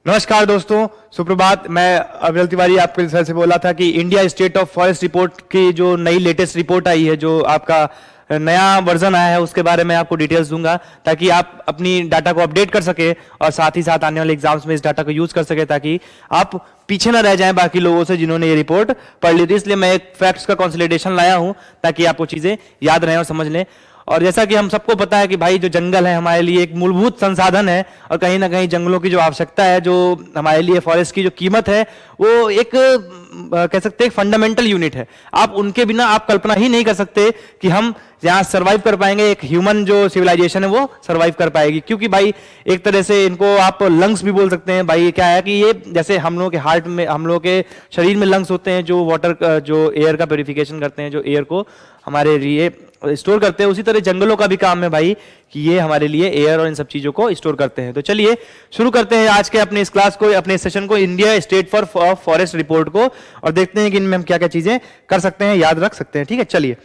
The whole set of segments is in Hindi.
नमस्कार दोस्तों, सुप्रभात। मैं अविरल तिवारी आपके सर से बोला था कि India state of forest report की जो नई लेटेस्ट रिपोर्ट आई है, जो आपका नया वर्जन आया है, उसके बारे में आपको डिटेल्स दूंगा ताकि आप अपनी डाटा को अपडेट कर सके और साथ ही साथ आने वाले एग्जाम्स में इस डाटा को यूज कर सके ताकि आप पीछे ना रह जाएं बाकी लोगों से जिन्होंने ये रिपोर्ट पढ़ ली थी। इसलिए मैं एक फैक्ट्स का कंसोलिडेशन लाया हूं ताकि आपको चीजें याद रहें और समझ लें। और जैसा कि हम सबको पता है कि भाई जो जंगल है हमारे लिए एक मूलभूत संसाधन है और कहीं ना कहीं जंगलों की जो आवश्यकता है, जो हमारे लिए फॉरेस्ट की जो कीमत है, वो एक कह सकते हैं फंडामेंटल यूनिट है। आप उनके बिना आप कल्पना ही नहीं कर सकते कि हम यहाँ सरवाइव कर पाएंगे, एक ह्यूमन जो सिविलाइजेशन है वो सरवाइव कर पाएगी। क्योंकि भाई एक तरह से इनको आप लंग्स भी बोल सकते हैं। भाई क्या है कि ये जैसे हम लोगों के हार्ट में, हम लोगों के शरीर में लंग्स होते हैं जो वाटर जो एयर का प्योरिफिकेशन करते हैं, जो एयर को हमारे लिए स्टोर करते हैं, उसी तरह जंगलों का भी काम है भाई कि ये हमारे लिए एयर और इन सब चीजों को स्टोर करते हैं। तो चलिए शुरू करते हैं आज के अपने इस क्लास को, अपने सेशन को, India state for forest report को, और देखते हैं कि इनमें हम क्या क्या चीजें कर सकते हैं, याद रख सकते हैं। ठीक है, चलिए।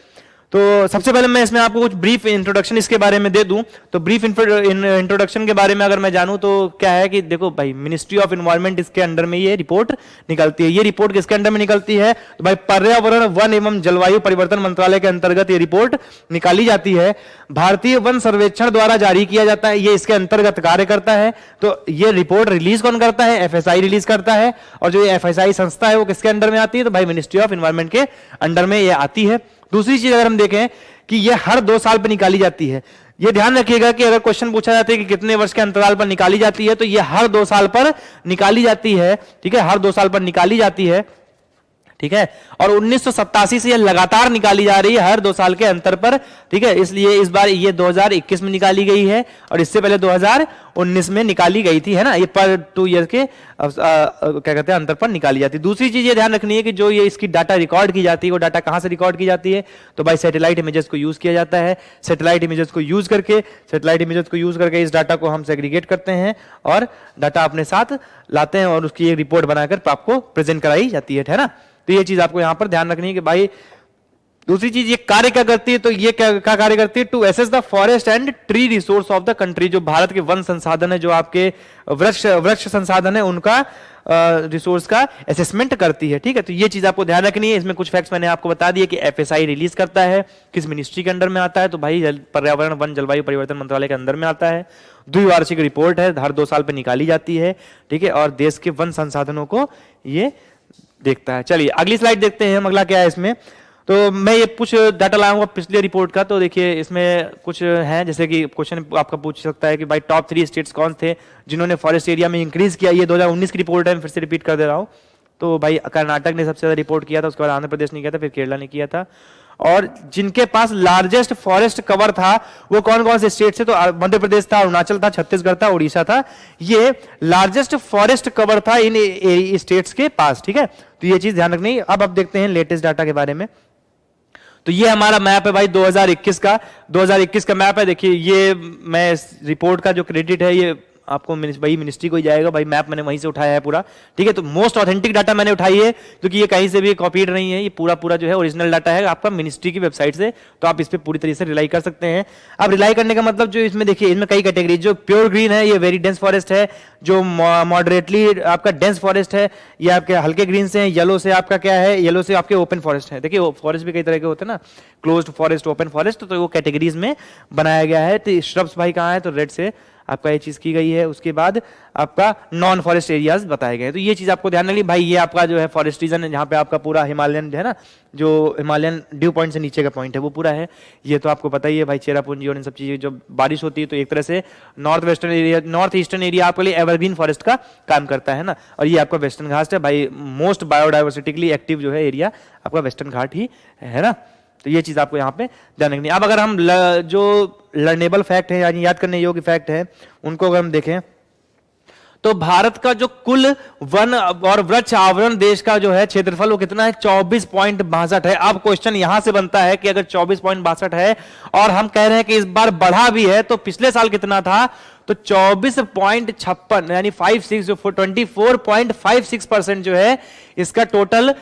तो सबसे पहले मैं इसमें आपको कुछ ब्रीफ इंट्रोडक्शन इसके बारे में दे दूं। तो ब्रीफ इंट्रोडक्शन के बारे में अगर मैं जानूं तो क्या है कि देखो भाई, मिनिस्ट्री ऑफ एनवायरनमेंट इसके अंडर में ये रिपोर्ट निकलती है। ये रिपोर्ट किसके अंडर में निकलती है? तो भाई पर्यावरण, वन एवं जलवायु परिवर्तन मंत्रालय के अंतर्गत ये रिपोर्ट निकाली जाती है। भारतीय वन सर्वेक्षण द्वारा जारी किया जाता है, ये इसके अंतर्गत कार्य करता है। तो ये रिपोर्ट रिलीज कौन करता है? एफएसआई रिलीज करता है। और जो एफएसआई संस्था है वो किसके अंडर में आती है? तो भाई मिनिस्ट्री ऑफ एनवायरनमेंट के अंडर में ये आती है। दूसरी चीज अगर हम देखें कि ये हर 2 साल पर निकाली जाती है। ये ध्यान रखिएगा कि अगर क्वेश्चन पूछा जाता है कि कितने वर्ष के अंतराल पर निकाली जाती है, तो ये हर 2 साल पर निकाली जाती है। ठीक है, हर 2 साल पर निकाली जाती है। ठीक है, और 1987 से ये लगातार निकाली जा रही है हर 2 साल के अंतर पर। ठीक है, इसलिए इस बार ये 2021 में निकाली गई है और इससे पहले 2019 में निकाली गई थी, है ना। ये पर 2 ईयर के क्या कहते हैं अंतर पर निकाली जाती है। दूसरी चीज ये ध्यान रखनी है कि जो ये इसकी डाटा रिकॉर्ड की जाती है, वो डाटा कहां से रिकॉर्ड की जाती है? तो भाई सैटेलाइट इमेजेस को यूज किया जाता है। सैटेलाइट इमेजेस को यूज करके इस डाटा को हम सेग्रीगेट करते हैं और डाटा अपने साथ लाते हैं और उसकी एक रिपोर्ट बनाकर आपको प्रेजेंट कराई जाती है ना। तो ये चीज आपको यहां पर ध्यान रखनी है कि भाई दूसरी चीज ये कार्य क्या करती है? तो ये क्या कार्य करती है? To assess the forest and tree resource of the country. जो भारत के वन संसाधन है, जो आपके वृक्ष संसाधन है, उनका रिसोर्स का असेसमेंट करती है। ठीक है, तो ये चीज आपको ध्यान रखनी है। इसमें कुछ फैक्ट्स मैंने आपको बता दिए कि एफएसआई रिलीज करता है, किस मिनिस्ट्री के अंडर में आता है? तो भाई पर्यावरण, वन, जलवायु परिवर्तन मंत्रालय के अंदर में आता है। द्विवार्षिक रिपोर्ट है, हर 2 साल पर निकाली जाती है। ठीक है, और देश के वन संसाधनों को ये देखता है। चलिए अगली स्लाइड देखते हैं हम, अगला क्या है इसमें। तो मैं ये कुछ डाटा लाऊंगा पिछले रिपोर्ट का। तो देखिए इसमें कुछ है, जैसे कि क्वेश्चन आपका पूछ सकता है कि भाई टॉप 3 स्टेट्स कौन थे जिन्होंने फॉरेस्ट एरिया में इंक्रीज किया। ये 2019 की रिपोर्ट है, मैं फिर से रिपीट कर दे रहा हूँ। तो भाई कर्नाटक ने सबसे ज्यादा रिपोर्ट किया था, उसके बाद आंध्र प्रदेश ने किया था, फिर केरला ने किया था। और जिनके पास लार्जेस्ट फॉरेस्ट कवर था वो कौन कौन से स्टेट से? तो मध्य प्रदेश था, अरुणाचल था, छत्तीसगढ़ था, उड़ीसा था। ये लार्जेस्ट फॉरेस्ट कवर था इन स्टेट्स के पास। ठीक है, तो ये चीज ध्यान रखनी है। अब देखते हैं लेटेस्ट डाटा के बारे में। तो ये हमारा मैप है भाई 2021 का। 2021 का मैप है। देखिए ये मैं रिपोर्ट का जो क्रेडिट है ये आपको वही मिनिस्ट्री को ही जाएगा। भाई मैप मैंने वहीं से उठाया है पूरा। ठीक है, तो मोस्ट ऑथेंटिक डाटा मैंने उठाई है क्योंकि ये कहीं से भी कॉपीड नहीं है। ये पूरा जो है ओरिजिनल डाटा है आपका मिनिस्ट्री की वेबसाइट से। तो आप इस पर पूरी तरीके से रिलाई कर सकते हैं। अब रिलाई करने का मतलब जो इसमें देखिए, इसमें कई कैटेगरी, जो प्योर ग्रीन है ये वेरी डेंस फॉरेस्ट है, जो मॉडरेटली आपका डेंस फॉरेस्ट है ये आपके हल्के ग्रीन से है, येलो से आपका क्या है? येलो से आपके ओपन फॉरेस्ट है। देखिए फॉरेस्ट भी कई तरह के होते हैं ना, क्लोज्ड फॉरेस्ट, ओपन फॉरेस्ट, तो वो कैटेगरीज में बनाया गया है। तो श्रब्स भाई कहाँ है? तो रेड से आपका ये चीज की गई है। उसके बाद आपका नॉन फॉरेस्ट एरियाज बताए गए हैं। तो ये चीज आपको ध्यान रखनी भाई। ये आपका जो है फॉरेस्ट रीजन है जहां पे आपका पूरा हिमालयन है ना, जो हिमालयन ड्यू पॉइंट से नीचे का पॉइंट है वो पूरा है। ये तो आपको पता ही है भाई, चेरापूंजी और इन सब चीजें जो बारिश होती है तो एक तरह से नॉर्थ ईस्टर्न एरिया आपके लिए एवरग्रीन फॉरेस्ट का काम करता है ना। और ये आपका वेस्टर्न घाट है भाई, मोस्ट बायोडाइवर्सिटिकली एक्टिव जो है एरिया आपका वेस्टर्न घाट ही है ना। तो ये चीज आपको यहाँ पे ध्यान रखनी है। अब अगर हम जो लर्नेबल फैक्ट है यानी याद करने योग्य फैक्ट है उनको अगर हम देखें तो भारत का जो कुल वन और वृक्ष आवरण देश का जो है क्षेत्रफल वो कितना है? 24.62 है। अब क्वेश्चन यहां से बनता है कि अगर 24.62 है और हम कह रहे हैं कि इस बार बढ़ा भी है, तो पिछले साल कितना था? तो 24.56 यानी 24.56% जो है इसका टोटल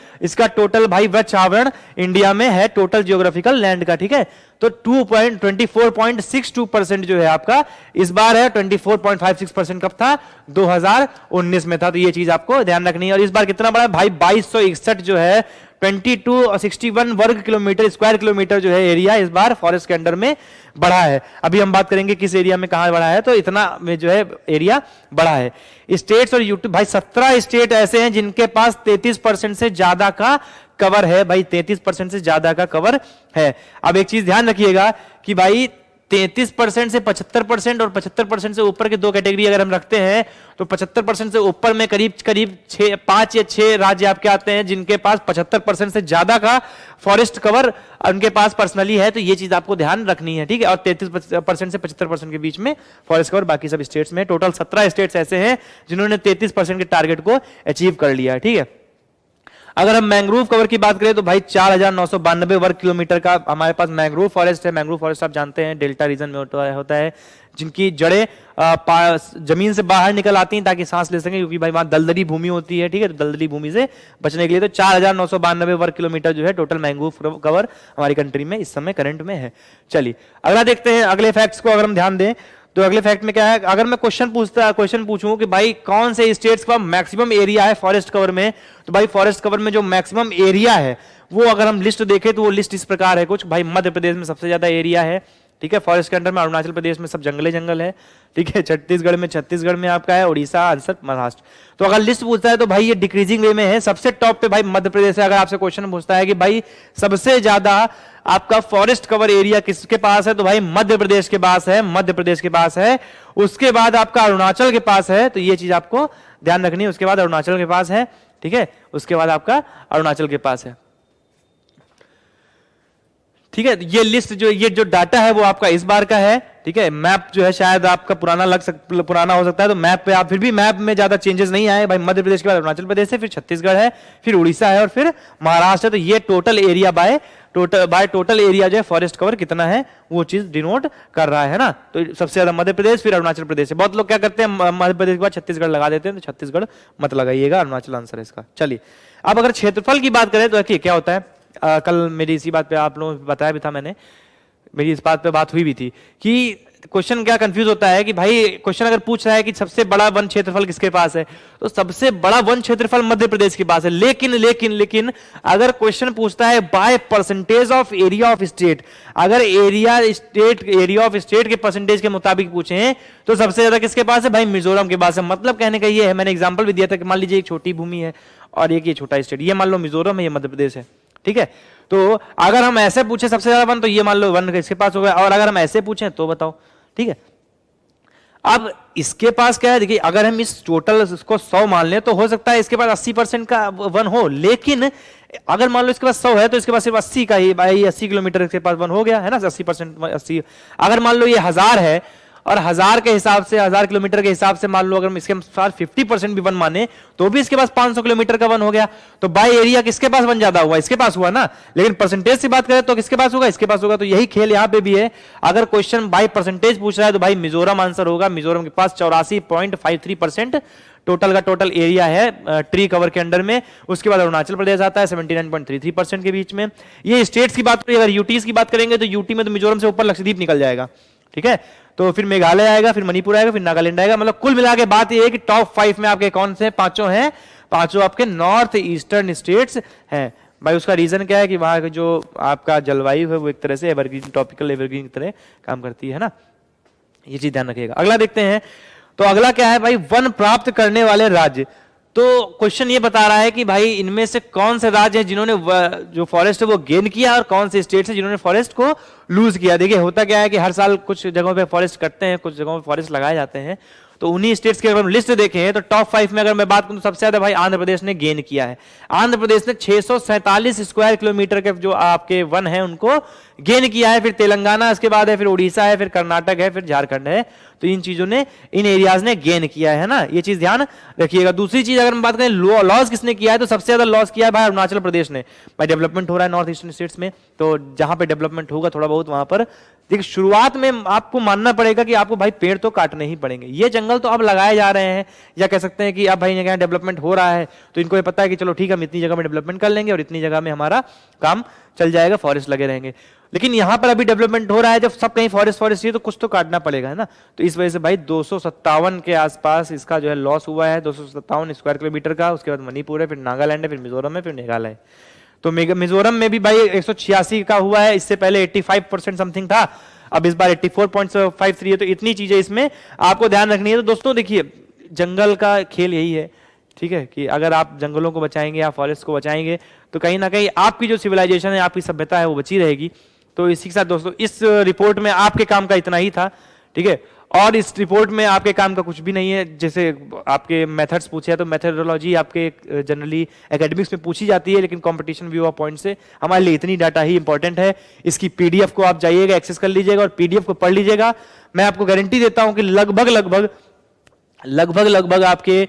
भाई वृक्ष आवरण इंडिया में है, टोटल जियोग्राफिकल लैंड का। ठीक है, तो 24.62% जो है आपका इस बार है। 24.56% कब था? 2019 में था। तो ये चीज आपको ध्यान रखनी है। और इस बार कितना बड़ा है भाई? 2261 जो है 2261 वर्ग किलोमीटर, स्क्वायर किलोमीटर जो है एरिया इस बार फॉरेस्ट के अंडर में बढ़ा है। अभी हम बात करेंगे किस एरिया में कहां बढ़ा है, तो इतना में जो है एरिया बढ़ा है। स्टेट्स और यूटी भाई 17 स्टेट ऐसे हैं जिनके पास 33% से ज्यादा का कवर है भाई, 33% से ज्यादा का कवर है। अब एक चीज ध्यान रखिएगा कि भाई 33% से 75% और 75% से ऊपर के दो कैटेगरी अगर हम रखते हैं तो 75% से ऊपर में करीब 5 या 6 राज्य आपके आते हैं जिनके पास 75% से ज्यादा का फॉरेस्ट कवर उनके पास पर्सनली है। तो ये चीज आपको ध्यान रखनी है। ठीक है, और 33% से 75% के बीच में फॉरेस्ट कवर बाकी सब स्टेट्स में। टोटल 17 स्टेट्स ऐसे हैं जिन्होंने 33% के टारगेट को अचीव कर लिया है। ठीक है, अगर हम मैंग्रोव कवर की बात करें तो भाई 4992 वर्ग किलोमीटर का हमारे पास मैंग्रोव फॉरेस्ट है। मैंग्रोव फॉरेस्ट आप जानते हैं डेल्टा रीजन में होता है जिनकी जड़ें जमीन से बाहर निकल आती हैं ताकि सांस ले सकें, क्योंकि भाई वहां दलदली भूमि होती है। ठीक है, तो दलदली भूमि से बचने के लिए तो 4992 वर्ग किलोमीटर जो है टोटल मैंग्रोव कवर हमारी कंट्री में इस समय करंट में है। चलिए अगला देखते हैं, अगले फैक्ट्स को अगर हम ध्यान दें तो अगले फैक्ट में क्या है, अगर मैं क्वेश्चन पूछूं कि भाई कौन से स्टेट्स का मैक्सिमम एरिया है फॉरेस्ट कवर में, तो भाई फॉरेस्ट कवर में जो मैक्सिमम एरिया है वो अगर हम लिस्ट देखें तो वो लिस्ट इस प्रकार है कुछ। भाई मध्य प्रदेश में सबसे ज्यादा एरिया है। ठीक है, फॉरेस्ट के अंडर में अरुणाचल प्रदेश में सब जंगल है। ठीक है, छत्तीसगढ़ में आपका है, उड़ीसा, आंसर, महाराष्ट्र। तो अगर लिस्ट पूछता है तो भाई ये डिक्रीजिंग वे में है। सबसे टॉप पे भाई मध्य प्रदेश है। अगर आपसे क्वेश्चन पूछता है कि भाई सबसे ज्यादा आपका फॉरेस्ट कवर एरिया किसके पास है, तो भाई मध्य प्रदेश के पास है, मध्य प्रदेश के पास है। उसके बाद आपका अरुणाचल के पास है, तो ये चीज आपको ध्यान रखनी है। उसके बाद अरुणाचल के पास है। ठीक है, उसके बाद आपका अरुणाचल के पास है। ठीक है, ये लिस्ट ये जो डाटा है वो आपका इस बार का है। ठीक है, मैप जो है शायद आपका पुराना हो सकता है, तो मैप पे आप फिर भी मैप में ज्यादा चेंजेस नहीं आए। भाई मध्य प्रदेश के बाद अरुणाचल प्रदेश है, फिर छत्तीसगढ़ है, फिर उड़ीसा है और फिर महाराष्ट्र है। तो ये total area by total area जो है फॉरेस्ट कवर कितना है वो चीज डिनोट कर रहा है ना। तो सबसे ज्यादा मध्य प्रदेश, फिर अरुणाचल प्रदेश है। बहुत लोग क्या करते हैं मध्य प्रदेश के बाद छत्तीसगढ़ लगा देते हैं, तो छत्तीसगढ़ मत लगाइएगा, अरुणाचल आंसर है इसका। चलिए अब अगर क्षेत्रफल की बात करें तो देखिए क्या होता है। कल मेरी इसी बात पे आप लोगों को बताया भी था मैंने, मेरी इस बात पे बात हुई भी थी कि क्वेश्चन क्या कंफ्यूज होता है कि भाई क्वेश्चन अगर पूछ रहा है कि सबसे बड़ा वन क्षेत्रफल किसके पास है, तो सबसे बड़ा वन क्षेत्रफल मध्य प्रदेश के पास है। लेकिन अगर क्वेश्चन पूछता है by percentage of area of state, अगर एरिया ऑफ स्टेट के परसेंटेज के मुताबिक पूछे तो सबसे ज्यादा किसके पास है? भाई मिजोरम के पास है। मतलब कहने का ये है, मैंने एग्जाम्पल भी दिया था कि मान लीजिए एक छोटी भूमि है और एक ये छोटा स्टेट, ये मान लो मिजोरम है, ये मध्य प्रदेश है। ठीक है, तो अगर हम ऐसे पूछे सबसे ज्यादा वन, तो ये मान लो वन इसके पास हो गया। और अगर हम ऐसे पूछें तो बताओ। ठीक है, अब इसके पास क्या है, देखिए अगर हम इस टोटल इसको 100 मान लें तो हो सकता है इसके पास 80% का वन हो। लेकिन अगर मान लो इसके पास 100 है तो इसके पास सिर्फ 80 का ही, भाई 80 किलोमीटर इसके पास वन हो गया है ना, 80%। 80 अगर मान लो ये 1000 है और 1000 के हिसाब से, 1000 किलोमीटर के हिसाब से मान लो अगर इसके पास 50% भी वन माने तो भी इसके पास 500 किलोमीटर का वन हो गया। तो बाय एरिया किसके पास वन ज्यादा हुआ? इसके पास हुआ ना। लेकिन परसेंटेज से बात करें तो किसके पास होगा? इसके पास होगा। तो यही खेल यहां पे भी है। अगर क्वेश्चन बाय परसेंटेज पूछ रहा है तो भाई मिजोरम आंसर होगा। मिजोरम के पास 84.53% टोटल का टोटल एरिया है ट्री कवर के अंडर में। उसके बाद अरुणाचल प्रदेश आता है 79.33% के बीच में। ये स्टेट्स की बात करें, अगर यूटीज की बात करेंगे तो यूटी में तो मिजोरम से ऊपर लक्षद्वीप निकल जाएगा। ठीक है, तो फिर मेघालय आएगा, फिर मणिपुर आएगा, फिर नागालैंड आएगा। मतलब कुल मिला के बात ये है कि टॉप 5 में आपके कौन से पांचों हैं? पांचों आपके नॉर्थ ईस्टर्न स्टेट्स हैं। भाई उसका रीजन क्या है कि वहां का जो आपका जलवायु है वो एक तरह से एवरग्रीन, टॉपिकल एवरग्रीन की तरह काम करती है ना। ये चीज ध्यान रखिएगा। अगला देखते हैं, तो अगला क्या है भाई? वन प्राप्त करने वाले राज्य। तो क्वेश्चन ये बता रहा है कि भाई इनमें से कौन से राज्य हैं जिन्होंने जो फॉरेस्ट है वो गेन किया और कौन से स्टेट्स हैं जिन्होंने फॉरेस्ट को लूज किया। देखिए होता क्या है कि हर साल कुछ जगहों पे फॉरेस्ट कटते हैं, कुछ जगहों पे फॉरेस्ट लगाए जाते हैं। तो उन्हीं स्टेट्स की अगर हम लिस्ट देखें तो टॉप 5 में अगर मैं बात करूं तो सबसे ज्यादा भाई आंध्र प्रदेश ने गेन किया है। आंध्र प्रदेश ने 647 स्क्वायर किलोमीटर के जो आपके वन है उनको गेन किया है। फिर तेलंगाना इसके बाद है, फिर उड़ीसा है, फिर कर्नाटक है, फिर झारखंड है। तो इन चीजों ने, इन एरियाज ने गेन किया है ना। ये चीज ध्यान रखिएगा। दूसरी चीज अगर हम बात करें लॉस किसने किया है, तो सबसे ज्यादा लॉस किया है भाई अरुणाचल प्रदेश ने। भाई डेवलपमेंट हो रहा है नॉर्थ ईस्टर्न स्टेट्स में, तो जहां पे डेवलपमेंट होगा थोड़ा बहुत वहां पर देखिए शुरुआत में आपको मानना पड़ेगा कि आपको भाई पेड़ तो काटने ही पड़ेंगे। ये जंगल तो अब लगाए जा रहे हैं, या कह सकते हैं कि अब भाई यहाँ डेवलपमेंट हो रहा है, तो इनको ये पता है कि चलो ठीक है हम इतनी जगह में डेवलपमेंट कर लेंगे और इतनी जगह में हमारा काम चल जाएगा, फॉरेस्ट लगे रहेंगे। लेकिन यहाँ पर अभी डेवलपमेंट हो रहा है, जब सब कहीं फॉरेस्ट फॉरेस्ट ये तो कुछ तो काटना पड़ेगा, है ना। तो इस वजह से भाई 257 के आसपास इसका जो है लॉस हुआ है, 257 स्क्वायर किलोमीटर का। उसके बाद मणिपुर है, फिर नागालैंड है, फिर मिजोरम है, फिर मेघालय है। तो मिजोरम में भी भाई 186 का हुआ है, इससे पहले 85% समथिंग था, अब इस बार 84.53 है। तो इतनी चीजें इसमें आपको ध्यान रखनी है। तो दोस्तों देखिए जंगल का खेल यही है, ठीक है, कि अगर आप जंगलों को बचाएंगे, आप फॉरेस्ट को बचाएंगे, तो कहीं ना कहीं आपकी जो सिविलाइजेशन है, आपकी सभ्यता है, वो बची रहेगी। तो इसी के साथ दोस्तों इस रिपोर्ट में आपके काम का इतना ही था, ठीक है। और इस रिपोर्ट में आपके काम का कुछ भी नहीं है। जैसे आपके मेथड्स पूछे हैं, तो मेथडोलॉजी आपके जनरली एकेडमिक्स में पूछी जाती है, लेकिन कंपटीशन व्यू ऑफ पॉइंट से हमारे लिए इतनी डाटा ही इंपॉर्टेंट है। इसकी पीडीएफ को आप जाइएगा, एक्सेस कर लीजिएगा और पीडीएफ को पढ़ लीजिएगा। मैं आपको गारंटी देता हूं कि लगभग लगभग लगभग लगभग आपके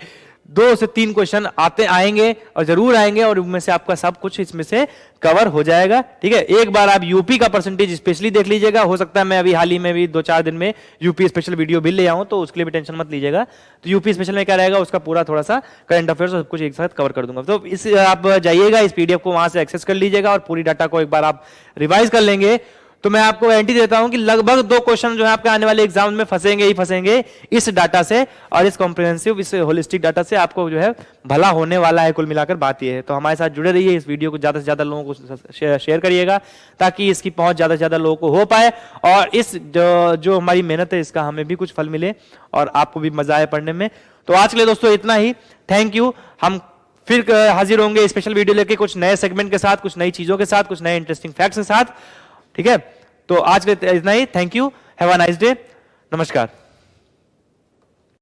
2 से 3 क्वेश्चन आएंगे और जरूर आएंगे, और उनमें से आपका सब कुछ इसमें से कवर हो जाएगा, ठीक है। एक बार आप यूपी का परसेंटेज स्पेशली देख लीजिएगा। हो सकता है मैं अभी हाल ही में भी 2-4 दिन में यूपी स्पेशल वीडियो भी ले आऊं, तो उसके लिए भी टेंशन मत लीजिएगा। तो यूपी स्पेशल में क्या रहेगा, उसका पूरा थोड़ा सा करंट अफेयर्स सब कुछ एक साथ कवर कर दूंगा। तो इस आप जाइएगा, इस पीडीएफ को वहां से एक्सेस कर लीजिएगा और पूरी डाटा को एक बार आप रिवाइज कर लेंगे, तो मैं आपको गारंटी देता हूं कि लगभग 2 क्वेश्चन जो है आपके आने वाले एग्जाम में फंसेंगे ही फंसेंगे इस डाटा से, और इस कॉम्प्रिहेंसिव, इस होलिस्टिक डाटा से आपको जो है भला होने वाला है। कुल मिलाकर बात यह है। तो हमारे साथ जुड़े रहिए, इस वीडियो को ज्यादा से ज्यादा लोगों को शेयर करिएगा, ताकि इसकी पहुंच ज्यादा से ज्यादा लोगों को हो पाए, और इस जो हमारी मेहनत है इसका हमें भी कुछ फल मिले और आपको भी मजा आए पढ़ने में। तो आज के लिए दोस्तों इतना ही, थैंक यू। हम फिर हाजिर होंगे स्पेशल वीडियो लेके, कुछ नए सेगमेंट के साथ, कुछ नई चीजों के साथ, कुछ नए इंटरेस्टिंग फैक्ट्स के साथ, ठीक है। तो आज के लिए इतना ही, thank you, have a nice day, नमस्कार।